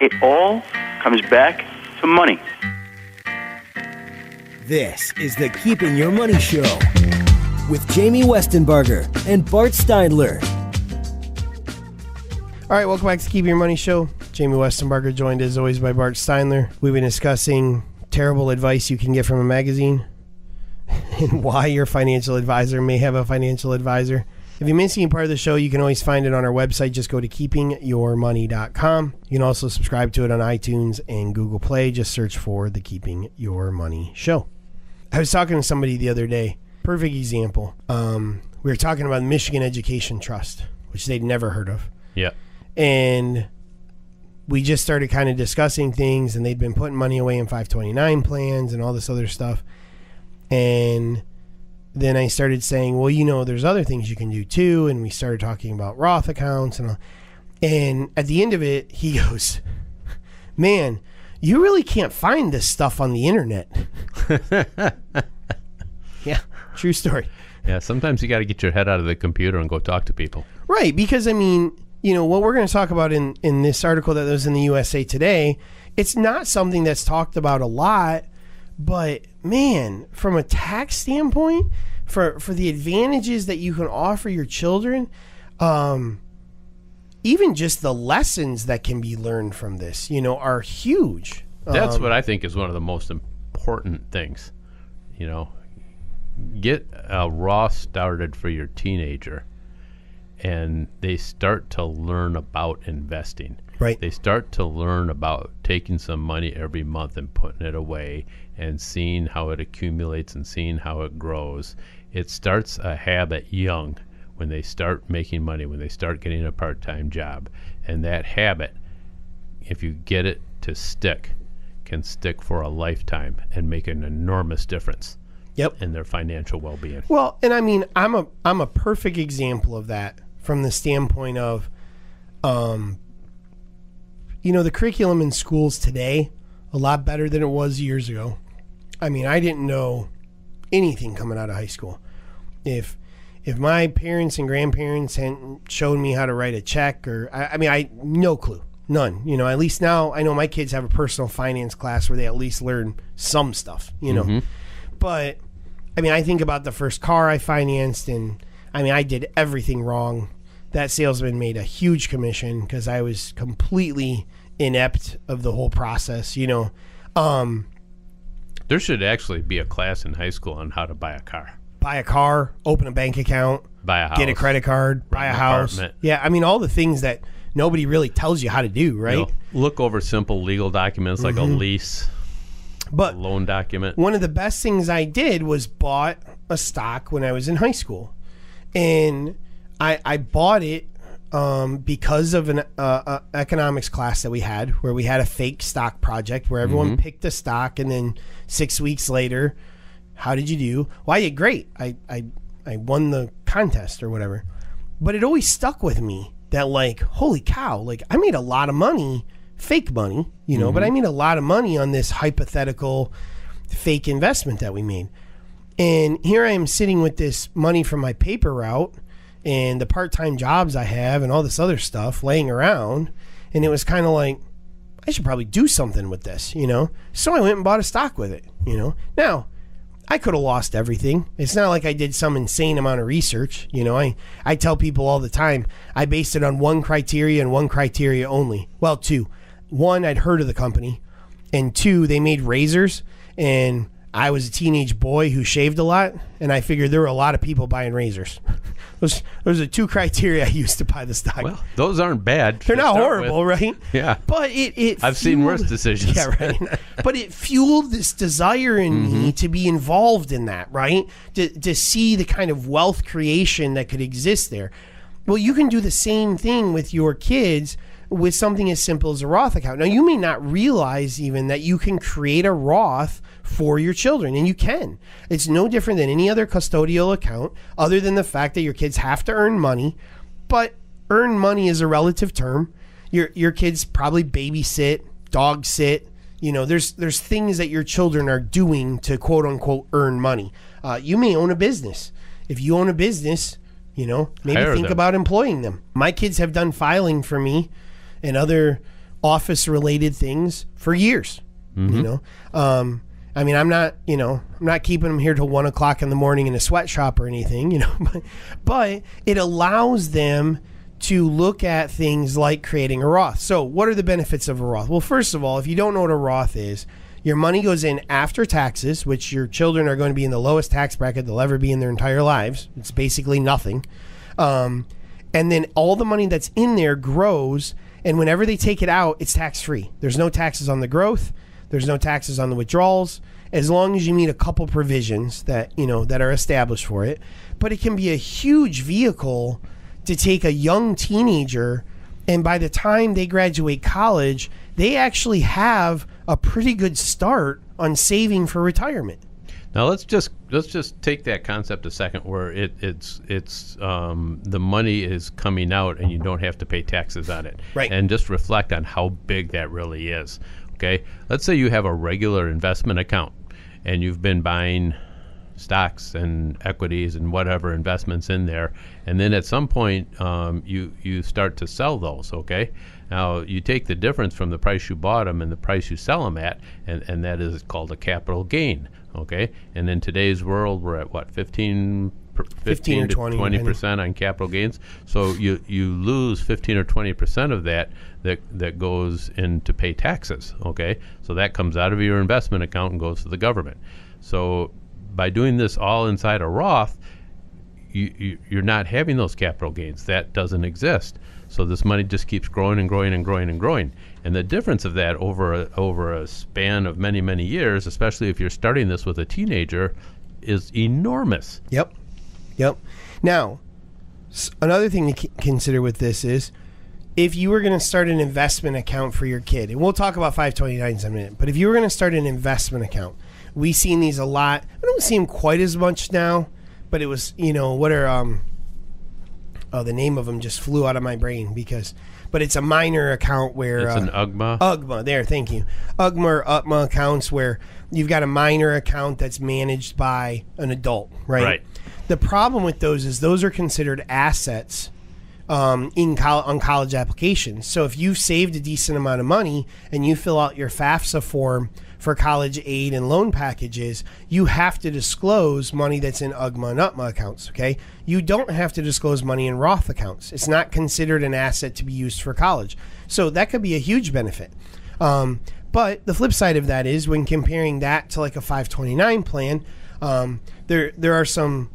It all comes back to money. This is the Keeping Your Money Show with Jamie Westenbarger and Bart Steindler. All right, welcome back to Keeping Your Money Show. Jamie Westenbarger, joined as always by Bart Steindler. We've been discussing terrible advice you can get from a magazine and why your financial advisor may have a financial advisor. If you missed any part of the show, you can always find it on our website. Just go to keepingyourmoney.com. You can also subscribe to it on iTunes and Google Play. Just search for the Keeping Your Money Show. I was talking to somebody the other day. Perfect example. We were talking about the Michigan Education Trust, which they'd never heard of. Yeah. And we just started kind of discussing things, and they'd been putting money away in 529 plans and all this other stuff. And then I started saying, well, you know, there's other things you can do too. And we started talking about Roth accounts and all. And at the end of it, he goes, man, you really can't find this stuff on the internet. Yeah, true story. Yeah, sometimes you got to get your head out of the computer and go talk to people. Right, because, I mean, you know, what we're going to talk about in this article that was in the USA Today, it's not something that's talked about a lot, but, man, from a tax standpoint, for the advantages that you can offer your children, even just the lessons that can be learned from this, you know, are huge. That's what I think is one of the most important things. You know, get a Roth started for your teenager, and they start to learn about investing. Right. They start to learn about taking some money every month and putting it away and seeing how it accumulates and seeing how it grows. It starts a habit young when they start making money, when they start getting a part-time job. And that habit, if you get it to stick, can stick for a lifetime and make an enormous difference. Yep. In their financial well-being. Well, and I mean, I'm a perfect example of that from the standpoint of, you know, the curriculum in schools today, a lot better than it was years ago. I mean, I didn't know anything coming out of high school. If my parents and grandparents hadn't shown me how to write a check, or I no clue, none. You know, at least now I know my kids have a personal finance class where they at least learn some stuff. You know, but I mean, I think about the first car I financed, and I mean, I did everything wrong. That salesman made a huge commission because I was completely inept of the whole process. You know, there should actually be a class in high school on how to buy a car. Buy a car, open a bank account, buy a house, get a credit card, buy a house. Apartment. Yeah, I mean, all the things that nobody really tells you how to do, right? You know, look over simple legal documents like a lease, but a loan document. One of the best things I did was bought a stock when I was in high school. And I bought it because of an economics class that we had, where we had a fake stock project where everyone picked a stock, and then 6 weeks later, how did you do? Well, I did great. I won the contest or whatever. But it always stuck with me that, like, holy cow, like, I made a lot of money, fake money, you know, but I made a lot of money on this hypothetical fake investment that we made. And here I am sitting with this money from my paper route and the part-time jobs I have and all this other stuff laying around. And it was kind of like, I should probably do something with this, you know? So I went and bought a stock with it, you know? Now, I could have lost everything. It's not like I did some insane amount of research. You know, I tell people all the time, I based it on one criteria and one criteria only. Well, two. One, I'd heard of the company. And two, they made razors. And I was a teenage boy who shaved a lot. And I figured there were a lot of people buying razors. Those are two criteria I used to buy the stock. Well, those aren't bad. They're not horrible, right? Yeah. But it I've seen worse decisions. Yeah, right. But it fueled this desire in me to be involved in that, right? To see the kind of wealth creation that could exist there. Well, you can do the same thing with your kids with something as simple as a Roth account. Now, you may not realize even that you can create a Roth for your children, and you can. It's no different than any other custodial account, other than the fact that your kids have to earn money. But earn money is a relative term. Your kids probably babysit, dog sit. You know, there's things that your children are doing to quote unquote earn money. You may own a business. If you own a business, you know, maybe think about employing them. My kids have done filing for me and other office related things for years. You know, I mean, I'm not keeping them here till 1 o'clock in the morning in a sweatshop or anything, you know, but it allows them to look at things like creating a Roth. So what are the benefits of a Roth? Well, first of all, if you don't know what a Roth is, your money goes in after taxes, which your children are going to be in the lowest tax bracket they'll ever be in their entire lives. It's basically nothing. And then all the money that's in there grows, and whenever they take it out, it's tax-free. There's no taxes on the growth. There's no taxes on the withdrawals, as long as you meet a couple provisions that, you know, that are established for it. But it can be a huge vehicle to take a young teenager, and by the time they graduate college, they actually have a pretty good start on saving for retirement. Now let's just take that concept a second, where it's the money is coming out and you don't have to pay taxes on it, right? And just reflect on how big that really is. Okay, let's say you have a regular investment account and you've been buying stocks and equities and whatever investments in there, and then at some point you start to sell those. Okay, now you take the difference from the price you bought them and the price you sell them at, and that is called a capital gain. Okay, and in today's world, we're at what, 15 to 20% on capital gains. So you lose 15 or 20% of that goes in to pay taxes. Okay, so that comes out of your investment account and goes to the government. So by doing this all inside a Roth, you're not having those capital gains. That doesn't exist. So this money just keeps growing and growing and growing and growing. And the difference of that over a span of many, many years, especially if you're starting this with a teenager, is enormous. Yep. Now, another thing to consider with this is, if you were going to start an investment account for your kid, and we'll talk about 529s in a minute, but if you were going to start an investment account, we've seen these a lot. I don't see them quite as much now, but it was, you know, what are, the name of them just flew out of my brain but it's a minor account where... It's an UGMA? UGMA, there, thank you. UGMA or UTMA accounts where you've got a minor account that's managed by an adult, right? Right. The problem with those is those are considered assets on college applications. So if you've saved a decent amount of money and you fill out your FAFSA form for college aid and loan packages, you have to disclose money that's in UGMA and UTMA accounts, okay? You don't have to disclose money in Roth accounts. It's not considered an asset to be used for college. So that could be a huge benefit. But the flip side of that is, when comparing that to like a 529 plan, there are some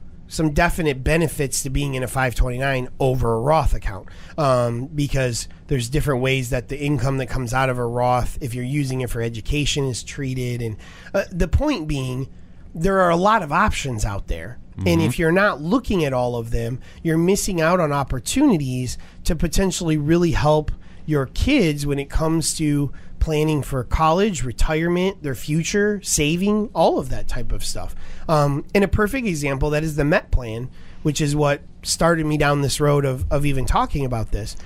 definite benefits to being in a 529 over a Roth account, because there's different ways that the income that comes out of a Roth, if you're using it for education, is treated. And the point being, there are a lot of options out there. Mm-hmm. And if you're not looking at all of them, you're missing out on opportunities to potentially really help your kids when it comes to planning for college, retirement, their future, saving, all of that type of stuff. And a perfect example, that is the MET plan, which is what started me down this road of even talking about this.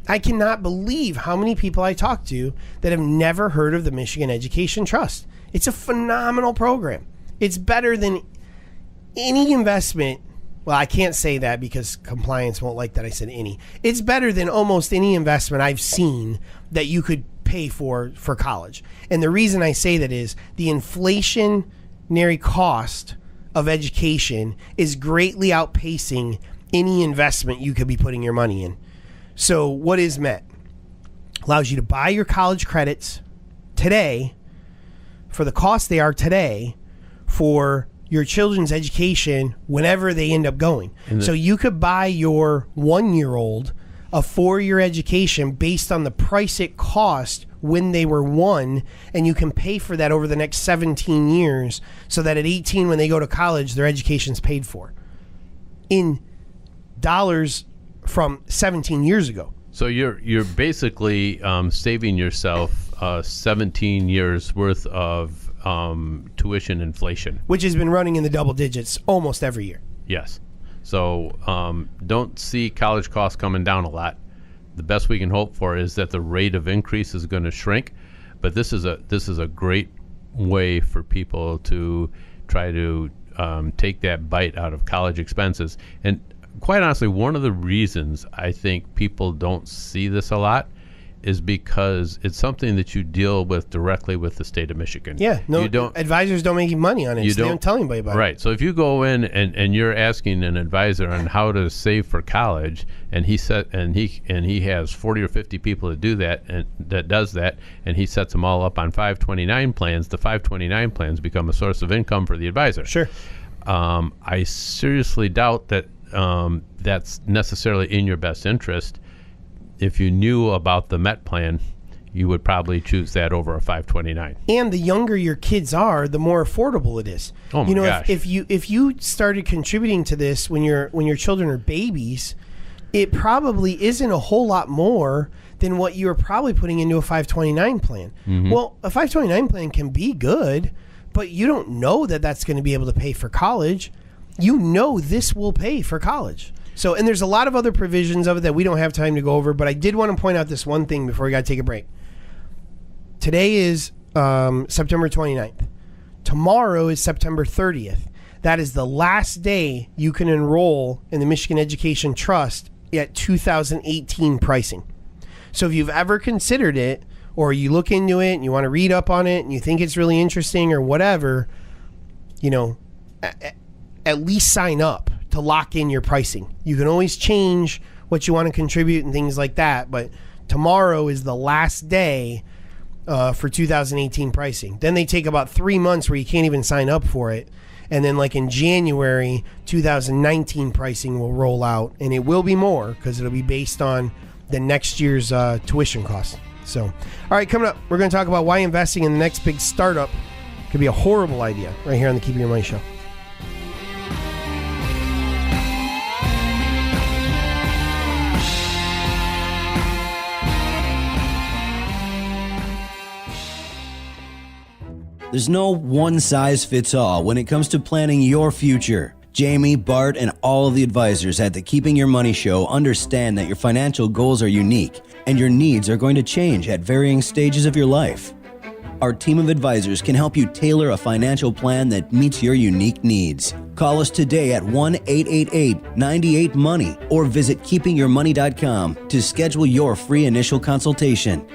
I cannot believe how many people I talk to that have never heard of the Michigan Education Trust. It's a phenomenal program. It's better than any investment. Well, I can't say that because compliance won't like that I said any. It's better than almost any investment I've seen that you could pay for college. And the reason I say that is the inflationary cost of education is greatly outpacing any investment you could be putting your money in. So what is MET? Allows you to buy your college credits today for the cost they are today for your children's education whenever they end up going. So you could buy your 1-year-old a 4-year education based on the price it cost when they were 1, and you can pay for that over the next 17 years, so that at 18 when they go to college, their education's paid for in dollars from 17 years ago. So you're basically saving yourself 17 years worth of tuition inflation, which has been running in the double digits almost every year. Yes. So don't see college costs coming down a lot. The best we can hope for is that the rate of increase is going to shrink, but this is a great way for people to try to take that bite out of college expenses. And quite honestly, one of the reasons I think people don't see this a lot is because it's something that you deal with directly with the state of Michigan. Yeah, no, advisors don't make money on it. So they don't tell anybody about it. Right. So if you go in and you're asking an advisor on how to save for college, and he has 40 or 50 people that do that, and that does that, and he sets them all up on 529 plans, the 529 plans become a source of income for the advisor. Sure. I seriously doubt that that's necessarily in your best interest. If you knew about the Met plan, you would probably choose that over a 529. And the younger your kids are, the more affordable it is. Oh my gosh. If you started contributing to this when your children are babies, it probably isn't a whole lot more than what you're probably putting into a 529 plan. Mm-hmm. Well, a 529 plan can be good, but you don't know that that's going to be able to pay for college. You know this will pay for college. So, and there's a lot of other provisions of it that we don't have time to go over, but I did want to point out this one thing before we got to take a break. Today is September 29th. Tomorrow is September 30th. That is the last day you can enroll in the Michigan Education Trust at 2018 pricing. So if you've ever considered it, or you look into it and you want to read up on it and you think it's really interesting or whatever, at least sign up to lock in your pricing. You can always change what you want to contribute and things like that, but tomorrow is the last day for 2018 pricing. Then they take about 3 months where you can't even sign up for it, and then like in January 2019 pricing will roll out, and it will be more because it'll be based on the next year's tuition costs. So, all right, coming up, we're going to talk about why investing in the next big startup could be a horrible idea right here on the Keeping Your Money Show. There's no one-size-fits-all when it comes to planning your future. Jamie, Bart, and all of the advisors at the Keeping Your Money Show understand that your financial goals are unique and your needs are going to change at varying stages of your life. Our team of advisors can help you tailor a financial plan that meets your unique needs. Call us today at 1-888-98-MONEY or visit keepingyourmoney.com to schedule your free initial consultation.